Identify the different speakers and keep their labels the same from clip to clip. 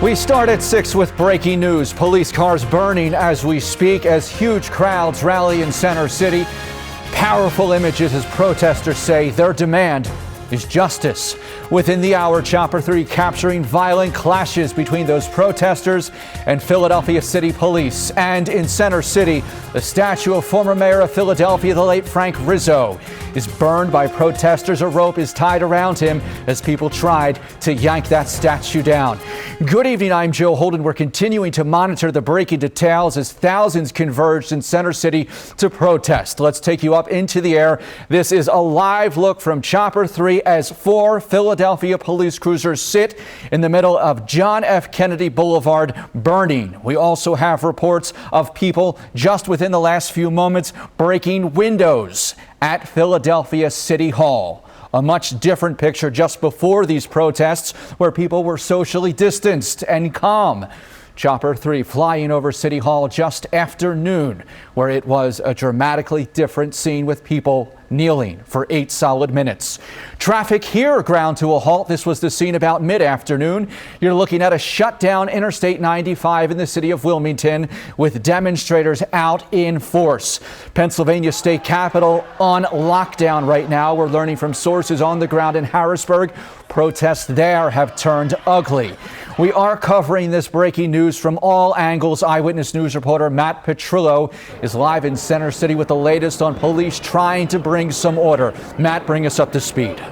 Speaker 1: We start at 6 with breaking news. Police cars burning as we speak as huge crowds rally in Center City. Powerful images as protesters say their demand is justice. Within the hour, Chopper 3 capturing violent clashes between those protesters and Philadelphia City Police. And in Center City, the statue of former mayor of Philadelphia, the late Frank Rizzo, is burned by protesters. A rope is tied around him as people tried to yank that statue down. Good evening, I'm Joe Holden. We're continuing to monitor the breaking details as thousands converged in Center City to protest. Let's take you up into the air. This is a live look from Chopper 3 as 4 Philadelphia police cruisers sit in the middle of John F. Kennedy Boulevard burning. We also have reports of people just within the last few moments breaking windows at Philadelphia City Hall. A much different picture just before these protests where people were socially distanced and calm. Chopper 3 flying over City Hall just after noon, where it was a dramatically different scene with people kneeling for 8 solid minutes. Traffic here ground to a halt. This was the scene about mid-afternoon. You're looking at a shutdown Interstate 95 in the city of Wilmington with demonstrators out in force. Pennsylvania State Capitol on lockdown right now. We're learning from sources on the ground in Harrisburg. Protests there have turned ugly. We are covering this breaking news from all angles. Eyewitness News reporter Matt Petrillo is live in Center City with the latest on police trying to bring some order. Matt, bring us up to speed.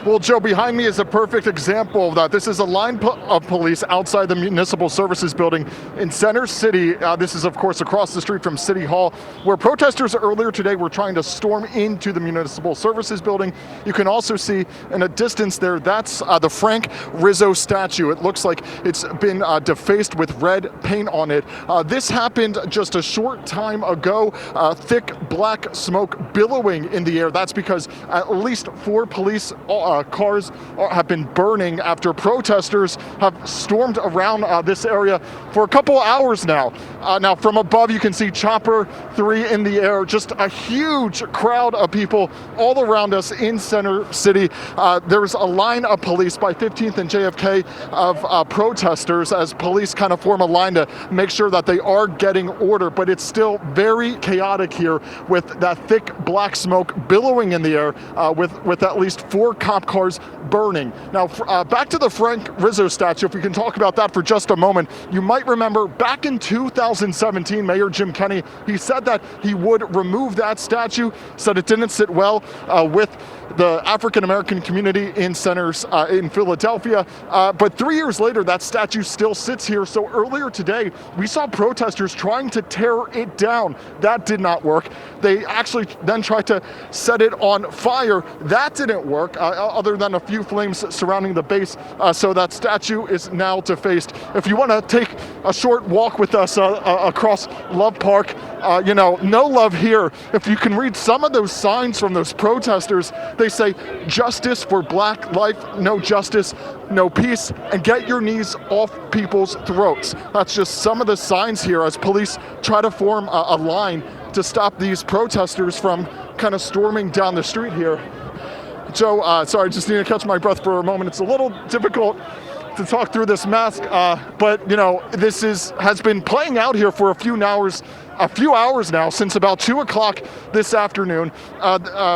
Speaker 2: Well, Joe, behind me is a perfect example of that. This is a line of police outside the Municipal Services Building in Center City. This is, of course, across the street from City Hall, where protesters earlier today were trying to storm into the Municipal Services Building. You can also see in a distance there, that's the Frank Rizzo statue. It looks like it's been defaced with red paint on it. This happened just a short time ago. Thick black smoke billowing in the air. That's because at least 4 police cars have been burning after protesters have stormed around this area for a couple hours now. Now from above you can see Chopper 3 in the air, just a huge crowd of people all around us in Center City. There's a line of police by 15th and JFK of protesters as police kind of form a line to make sure that they are getting order, but it's still very chaotic here with that thick black smoke billowing in the air with at least 4 cop cars burning. Now, back to the Frank Rizzo statue, if we can talk about that for just a moment. You might remember back in 2017, Mayor Jim Kenney, he said that he would remove that statue, said it didn't sit well with the African-American community in centers in Philadelphia. But 3 years later, that statue still sits here. So earlier today, we saw protesters trying to tear it down. That did not work. They actually then tried to set it on fire. That didn't work, other than a few flames surrounding the base. So that statue is now defaced. If you want to take a short walk with us across Love Park, no love here. If you can read some of those signs from those protesters, they say, "Justice for Black life, no justice, no peace, and get your knees off people's throats." That's just some of the signs here as police try to form a line to stop these protesters from kind of storming down the street here. Joe, sorry, just need to catch my breath for a moment. It's a little difficult to talk through this mask, but this has been playing out here for a few hours now, since about 2 o'clock this afternoon,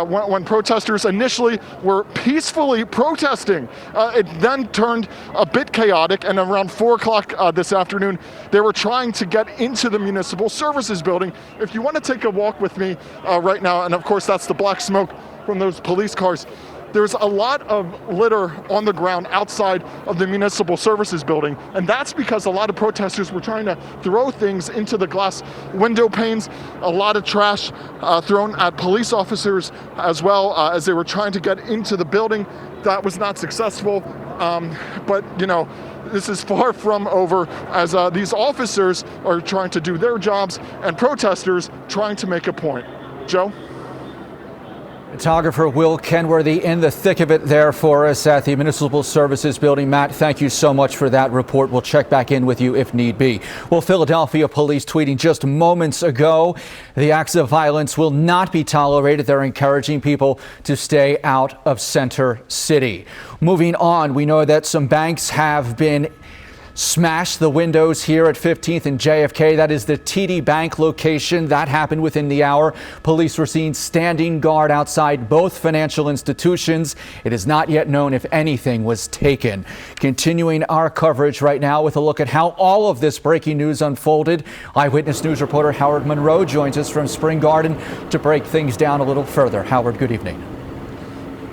Speaker 2: when protesters initially were peacefully protesting. It then turned a bit chaotic, and around 4 o'clock this afternoon, they were trying to get into the Municipal Services Building. If you want to take a walk with me right now, and of course that's the black smoke from those police cars, there's a lot of litter on the ground outside of the Municipal Services Building, and that's because a lot of protesters were trying to throw things into the glass window panes. A lot of trash thrown at police officers as well as they were trying to get into the building. That was not successful, but this is far from over as these officers are trying to do their jobs and protesters trying to make a point. Joe?
Speaker 1: Photographer Will Kenworthy in the thick of it there for us at the Municipal Services Building. Matt, thank you so much for that report. We'll check back in with you if need be. Well, Philadelphia police tweeting just moments ago, the acts of violence will not be tolerated. They're encouraging people to stay out of Center City. Moving on, we know that some banks have been smashed the windows here at 15th and JFK. That is the TD Bank location. That happened within the hour. Police were seen standing guard outside both financial institutions. It is not yet known if anything was taken. Continuing our coverage right now with a look at how all of this breaking news unfolded. Eyewitness News reporter Howard Monroe joins us from Spring Garden to break things down a little further. Howard, good evening.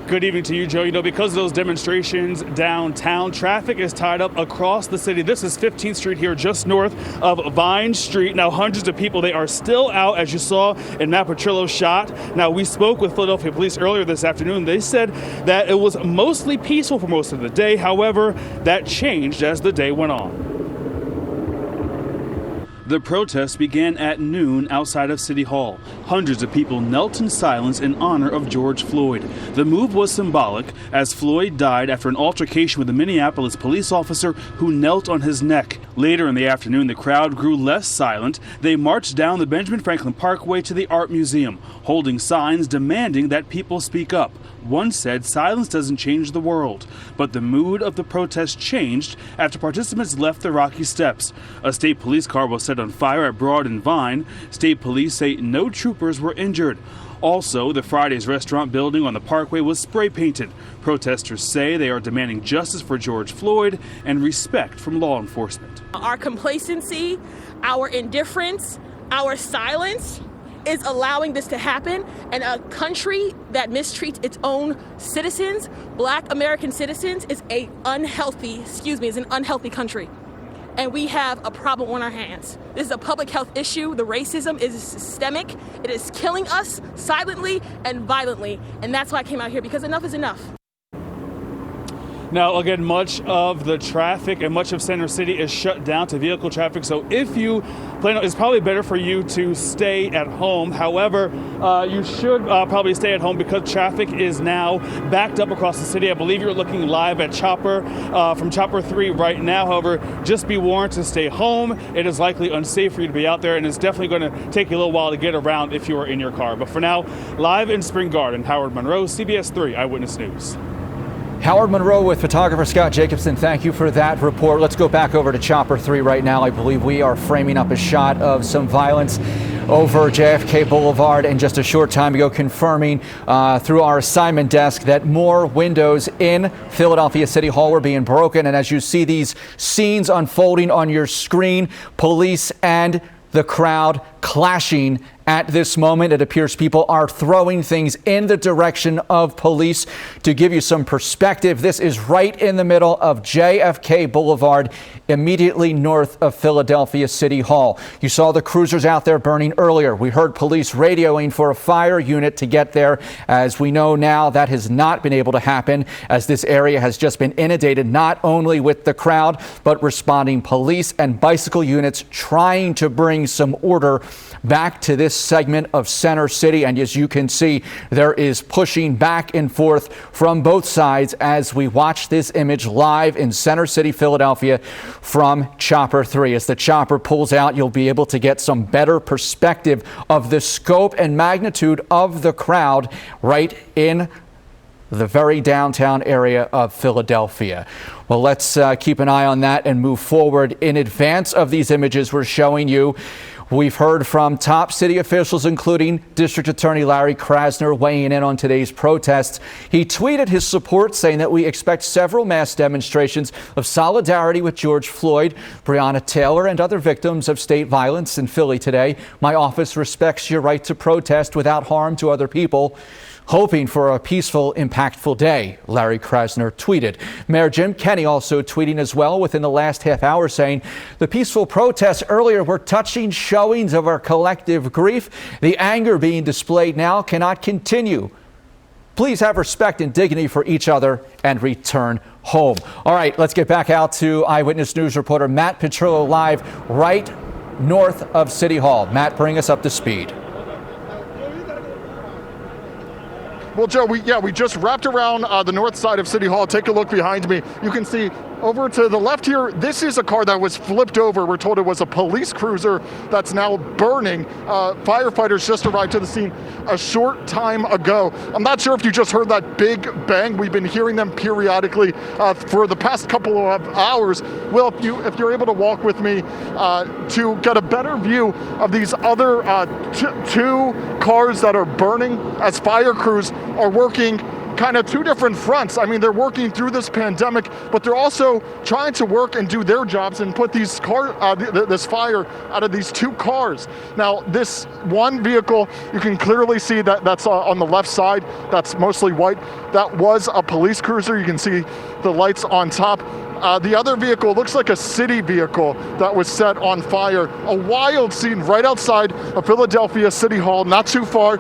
Speaker 3: Good evening to you, Joe. You know, because of those demonstrations downtown, traffic is tied up across the city. This is 15th Street here, just north of Vine Street. Now, hundreds of people, they are still out, as you saw in Matt Petrillo's shot. Now, we spoke with Philadelphia police earlier this afternoon. They said that it was mostly peaceful for most of the day. However, that changed as the day went on. The protest began at noon outside of City Hall. Hundreds of people knelt in silence in honor of George Floyd. The move was symbolic as Floyd died after an altercation with a Minneapolis police officer who knelt on his neck. Later in the afternoon, the crowd grew less silent. They marched down the Benjamin Franklin Parkway to the Art Museum, holding signs demanding that people speak up. One said silence doesn't change the world, but the mood of the protest changed after participants left the Rocky Steps. A state police car was set on fire at Broad and Vine. State police say no troopers were injured. Also, the Fridays restaurant building on the Parkway was spray painted. Protesters say they are demanding justice for George Floyd and respect from law enforcement.
Speaker 4: Our complacency, our indifference, our silence is allowing this to happen, and a country that mistreats its own citizens, Black American citizens, is an unhealthy country. And we have a problem on our hands. This is a public health issue. The racism is systemic. It is killing us silently and violently. And that's why I came out here, because enough is enough.
Speaker 3: Now, again, much of the traffic and much of Center City is shut down to vehicle traffic. So if you plan on, it's probably better for you to stay at home. However, you should probably stay at home because traffic is now backed up across the city. I believe you're looking live at Chopper, from Chopper 3 right now. However, just be warned to stay home. It is likely unsafe for you to be out there, and it's definitely going to take you a little while to get around if you are in your car. But for now, live in Spring Garden, Howard Monroe, CBS 3 Eyewitness News.
Speaker 1: Howard Monroe with photographer Scott Jacobson. Thank you for that report. Let's go back over to Chopper 3 right now. I believe we are framing up a shot of some violence over JFK Boulevard, and just a short time ago confirming through our assignment desk that more windows in Philadelphia City Hall were being broken. And as you see these scenes unfolding on your screen, police and the crowd clashing at this moment. It appears people are throwing things in the direction of police. To give you some perspective, this is right in the middle of JFK Boulevard, immediately north of Philadelphia City Hall. You saw the cruisers out there burning earlier. We heard police radioing for a fire unit to get there. As we know now, that has not been able to happen, as this area has just been inundated, not only with the crowd, but responding police and bicycle units trying to bring some order back to this segment of Center City. And as you can see, there is pushing back and forth from both sides as we watch this image live in Center City, Philadelphia from Chopper 3. As the chopper pulls out, you'll be able to get some better perspective of the scope and magnitude of the crowd right in the very downtown area of Philadelphia. Well, let's keep an eye on that and move forward. In advance of these images we're showing you, we've heard from top city officials, including District Attorney Larry Krasner, weighing in on today's protests. He tweeted his support, saying that we expect several mass demonstrations of solidarity with George Floyd, Breonna Taylor, and other victims of state violence in Philly today. My office respects your right to protest without harm to other people. Hoping for a peaceful, impactful day, Larry Krasner tweeted. Mayor Jim Kenney also tweeting as well within the last half hour, saying the peaceful protests earlier were touching showings of our collective grief. The anger being displayed now cannot continue. Please have respect and dignity for each other and return home. All right, let's get back out to Eyewitness News reporter Matt Petrillo live right north of City Hall. Matt, bring us up to speed.
Speaker 2: Well, Joe, we just wrapped around the north side of City Hall. Take a look behind me. You can see over to the left here, this is a car that was flipped over. We're told it was a police cruiser that's now burning. Firefighters just arrived to the scene a short time ago. I'm not sure if you just heard that big bang. We've been hearing them periodically for the past couple of hours. Will, if you're able to walk with me to get a better view of these other two cars that are burning as fire crews are working kind of two different fronts. I mean, they're working through this pandemic, but they're also trying to work and do their jobs and put these this fire out of these two cars. Now, this one vehicle, you can clearly see that's on the left side. That's mostly white. That was a police cruiser. You can see the lights on top. The other vehicle looks like a city vehicle that was set on fire. A wild scene right outside of Philadelphia City Hall, not too far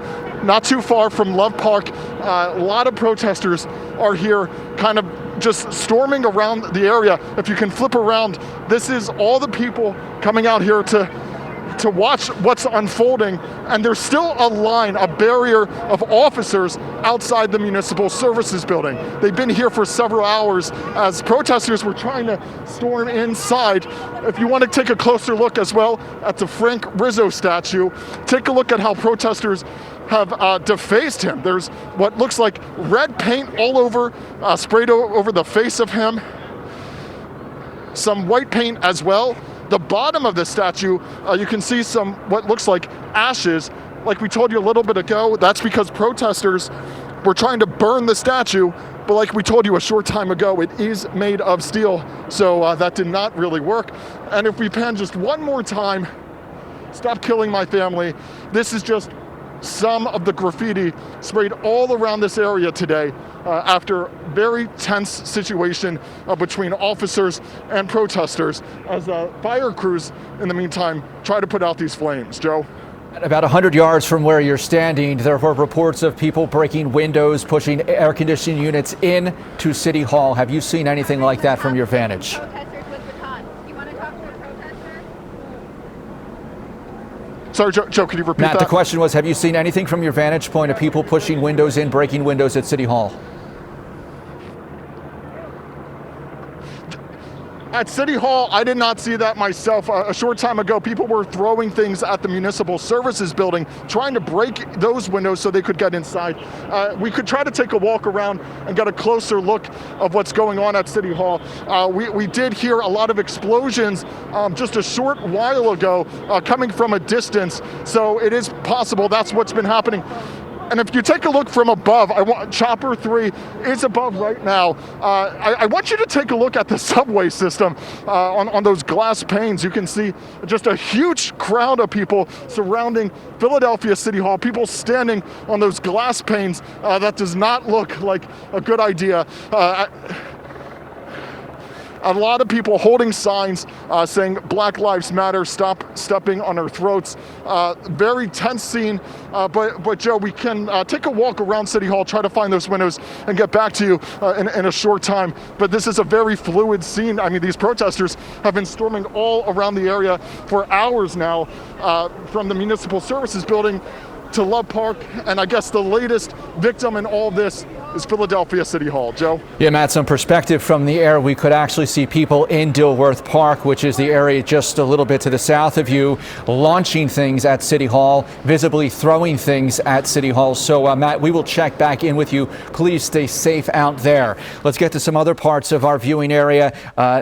Speaker 2: from Love Park. A lot of protesters are here kind of just storming around the area. If you can flip around, this is all the people coming out here to watch what's unfolding, and there's still a line, a barrier of officers outside the Municipal Services Building. They've been here for several hours as protesters were trying to storm inside. If you want to take a closer look as well at the Frank Rizzo statue, take a look at how protesters have defaced him. There's what looks like red paint all over, sprayed over the face of him. Some white paint as well. The bottom of the statue, you can see some what looks like ashes. Like we told you a little bit ago, that's because protesters were trying to burn the statue, but like we told you a short time ago, it is made of steel, so that did not really work. And if we pan just one more time, stop killing my family, this is just some of the graffiti sprayed all around this area today after very tense situation between officers and protesters as fire crews, in the meantime, try to put out these flames. Joe?
Speaker 1: About 100 yards from where you're standing, there were reports of people breaking windows, pushing air conditioning units in to City Hall. Have you seen anything like that from your vantage?
Speaker 5: Protesters with batons. You want to talk to a protester?
Speaker 2: Sorry, Joe, could you repeat
Speaker 1: Matt,
Speaker 2: that?
Speaker 1: the question was, have you seen anything from your vantage point of people pushing windows in, breaking windows at City Hall?
Speaker 2: At City Hall, I did not see that myself. A short time ago, people were throwing things at the Municipal Services Building, trying to break those windows so they could get inside. We could try to take a walk around and get a closer look of what's going on at City Hall. We did hear a lot of explosions just a short while ago coming from a distance, so it is possible that's what's been happening. And if you take a look from above, Chopper 3 is above right now. I want you to take a look at the subway system on those glass panes. You can see just a huge crowd of people surrounding Philadelphia City Hall, people standing on those glass panes. That does not look like a good idea. A lot of people holding signs saying Black Lives Matter, stop stepping on our throats. Very tense scene, but Joe, we can take a walk around City Hall, try to find those windows and get back to you in a short time. But this is a very fluid scene. I mean, these protesters have been storming all around the area for hours now, from the Municipal Services Building to Love Park, and I guess the latest victim in all this is Philadelphia City Hall. Joe?
Speaker 1: Yeah, Matt, some perspective from the air. We could actually see people in Dilworth Park, which is the area just a little bit to the south of you, launching things at City Hall, visibly throwing things at City Hall. So, Matt, we will check back in with you. Please stay safe out there. Let's get to some other parts of our viewing area,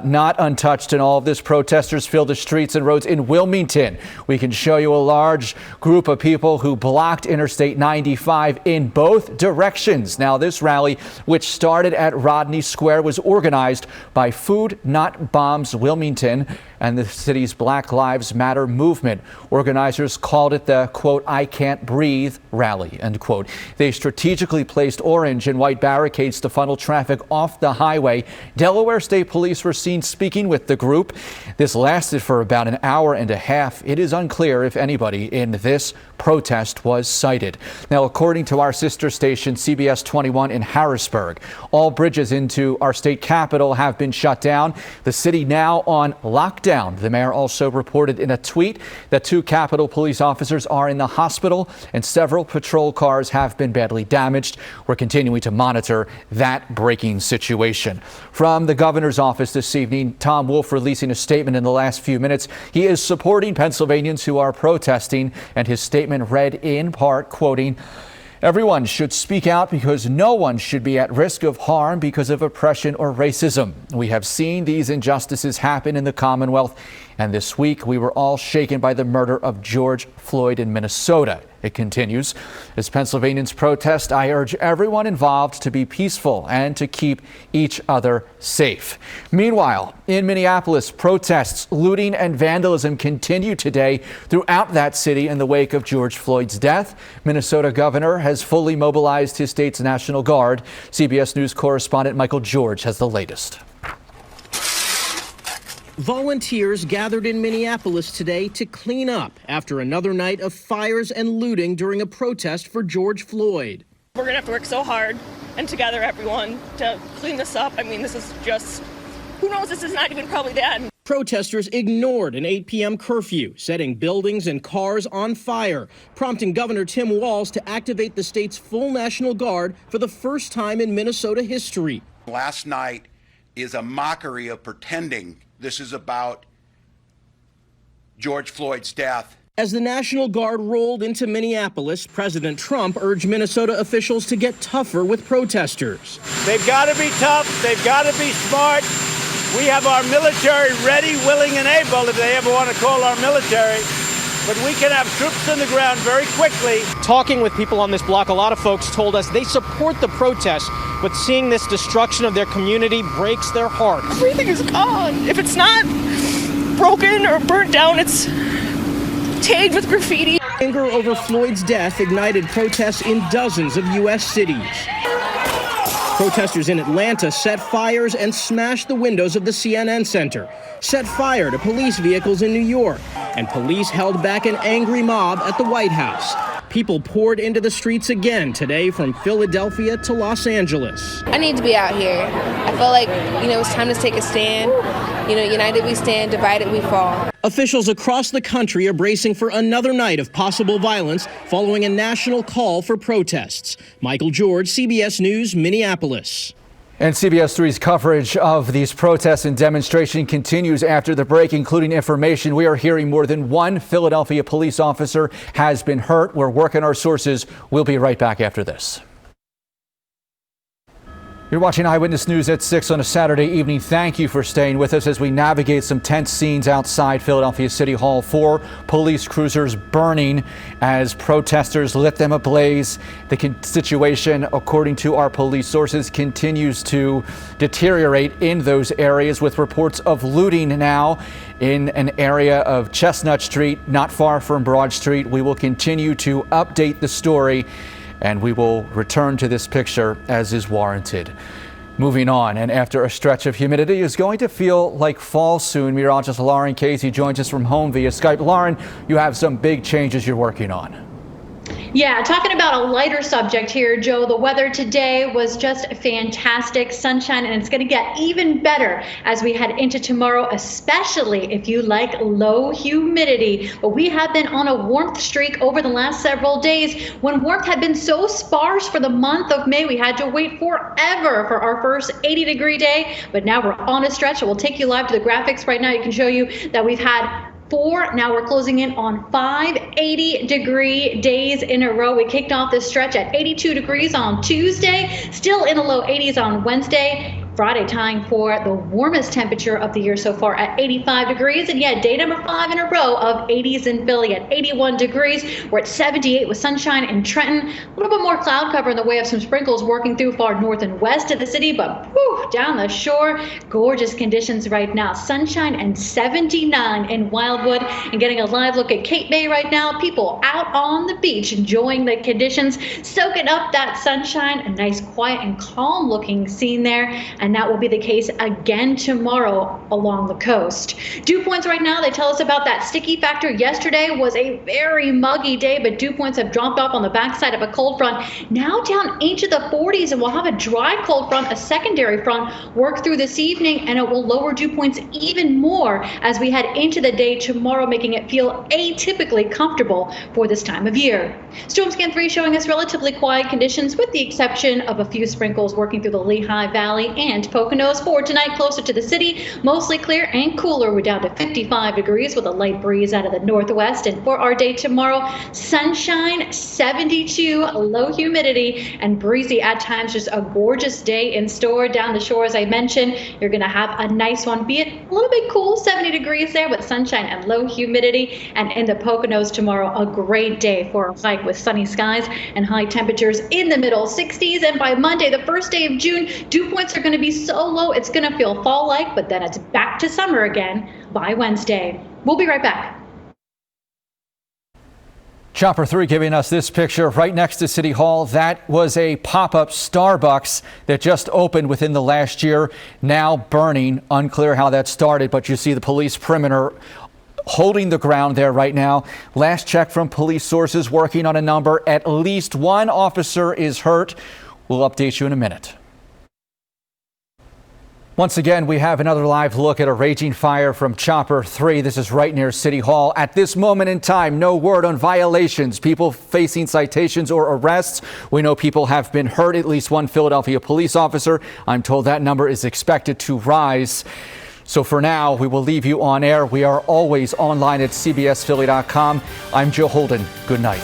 Speaker 1: not untouched in all of this. Protesters filled the streets and roads in Wilmington. We can show you a large group of people who blocked Interstate 95 in both directions. Now, this rally, which started at Rodney Square, was organized by Food Not Bombs Wilmington and the city's Black Lives Matter movement. Organizers called it the, quote, I can't breathe rally, end quote. They strategically placed orange and white barricades to funnel traffic off the highway. Delaware State Police were seen speaking with the group. This lasted for about an hour and a half. It is unclear if anybody in this protest was cited. Now, according to our sister station, CBS 21, on in Harrisburg. All bridges into our state capital have been shut down. The city now on lockdown. The mayor also reported in a tweet that 2 Capitol police officers are in the hospital and several patrol cars have been badly damaged. We're continuing to monitor that breaking situation. From the governor's office this evening, Tom Wolf releasing a statement in the last few minutes. He is supporting Pennsylvanians who are protesting, and his statement read in part, quoting, "Everyone should speak out because no one should be at risk of harm because of oppression or racism. We have seen these injustices happen in the Commonwealth, and this week we were all shaken by the murder of George Floyd in Minnesota." It continues, "As Pennsylvanians protest, I urge everyone involved to be peaceful and to keep each other safe." Meanwhile, in Minneapolis, protests, looting and vandalism continue today throughout that city in the wake of George Floyd's death. Minnesota governor has fully mobilized his state's National Guard. CBS News correspondent Michael George has the latest.
Speaker 6: Volunteers gathered in Minneapolis today to clean up after another night of fires and looting during a protest for George Floyd.
Speaker 4: We're going to have to work so hard and together, everyone, to clean this up. I mean, this is just, who knows, this is not even probably the end.
Speaker 6: Protesters ignored an 8 p.m. curfew, setting buildings and cars on fire, prompting Governor Tim Walz to activate the state's full National Guard for the first time in Minnesota history.
Speaker 7: Last night is a mockery of pretending this is about George Floyd's death.
Speaker 6: As the National Guard rolled into Minneapolis, President Trump urged Minnesota officials to get tougher with protesters.
Speaker 8: They've got to be tough. They've got to be smart. We have our military ready, willing, and able if they ever want to call our military. But we can have troops on the ground very quickly.
Speaker 6: Talking with people on this block, a lot of folks told us they support the protests, but seeing this destruction of their community breaks their heart.
Speaker 4: Everything is gone. If it's not broken or burnt down, it's tagged with graffiti.
Speaker 6: Anger over Floyd's death ignited protests in dozens of U.S. cities. Protesters in Atlanta set fires and smashed the windows of the CNN Center, set fire to police vehicles in New York, and police held back an angry mob at the White House. People poured into the streets again today from Philadelphia to Los Angeles.
Speaker 9: I need to be out here. I feel like, it's time to take a stand. United we stand, divided we fall.
Speaker 6: Officials across the country are bracing for another night of possible violence following a national call for protests. Michael George, CBS News, Minneapolis.
Speaker 1: And CBS 3's coverage of these protests and demonstration continues after the break, including information. We are hearing more than one Philadelphia police officer has been hurt. We're working our sources. We'll be right back after this. You're watching Eyewitness News at 6 on a Saturday evening. Thank you for staying with us as we navigate some tense scenes outside Philadelphia City Hall. 4 police cruisers burning as protesters lit them ablaze. The situation, according to our police sources, continues to deteriorate in those areas, with reports of looting now in an area of Chestnut Street, not far from Broad Street. We will continue to update the story, and we will return to this picture as is warranted. Moving on, and after a stretch of humidity, is going to feel like fall soon. Meteorologist Lauren Casey joins us from home via Skype. Lauren, you have some big changes you're working on.
Speaker 10: Yeah, talking about a lighter subject here, Joe. The weather today was just fantastic, sunshine, and it's going to get even better as we head into tomorrow, especially if you like low humidity. But we have been on a warmth streak over the last several days. When warmth had been so sparse for the month of May, we had to wait forever for our first 80-degree day. But now we're on a stretch. We'll take you live to the graphics right now. You can show you that we've had 4, now we're closing in on 5 80-degree days in a row. We kicked off this stretch at 82 degrees on Tuesday, still in the low 80s on Wednesday. Friday tying for the warmest temperature of the year so far at 85 degrees. And yeah, day number 5 in a row of 80s in Philly at 81 degrees. We're at 78 with sunshine in Trenton. A little bit more cloud cover in the way of some sprinkles working through far north and west of the city, but whew, down the shore, gorgeous conditions right now. Sunshine and 79 in Wildwood. And getting a live look at Cape May right now. People out on the beach enjoying the conditions, soaking up that sunshine. A nice, quiet, and calm looking scene there. And and that will be the case again tomorrow along the coast. Dew points right now, they tell us about that sticky factor. Yesterday was a very muggy day, but dew points have dropped off on the backside of a cold front, now down into the 40s, and we'll have a dry cold front, a secondary front, work through this evening, and it will lower dew points even more as we head into the day tomorrow, making it feel atypically comfortable for this time of year. Storm Scan 3 showing us relatively quiet conditions with the exception of a few sprinkles working through the Lehigh Valley and Poconos. For tonight, closer to the city, mostly clear and cooler. We're down to 55 degrees with a light breeze out of the northwest. And for our day tomorrow, sunshine, 72, low humidity, and breezy at times. Just a gorgeous day in store down the shore. As I mentioned, you're going to have a nice one, be it a little bit cool, 70 degrees there with sunshine and low humidity. And in the Poconos tomorrow, a great day for a hike with sunny skies and high temperatures in the middle 60s. And by Monday, the first day of June, dew points are going to be so low it's going to feel fall-like, but then it's back to summer again by Wednesday. We'll be right back.
Speaker 1: Chopper 3 giving us this picture right next to City Hall. That was a pop-up Starbucks that just opened within the last year, now burning. Unclear how that started, but you see the police perimeter holding the ground there right now. Last check from police sources working on a number. At least one officer is hurt. We'll update you in a minute. Once again, we have another live look at a raging fire from Chopper 3. This is right near City Hall. At this moment in time, no word on violations, people facing citations or arrests. We know people have been hurt, at least one Philadelphia police officer. I'm told that number is expected to rise. So for now, we will leave you on air. We are always online at CBSPhilly.com. I'm Joe Holden. Good night.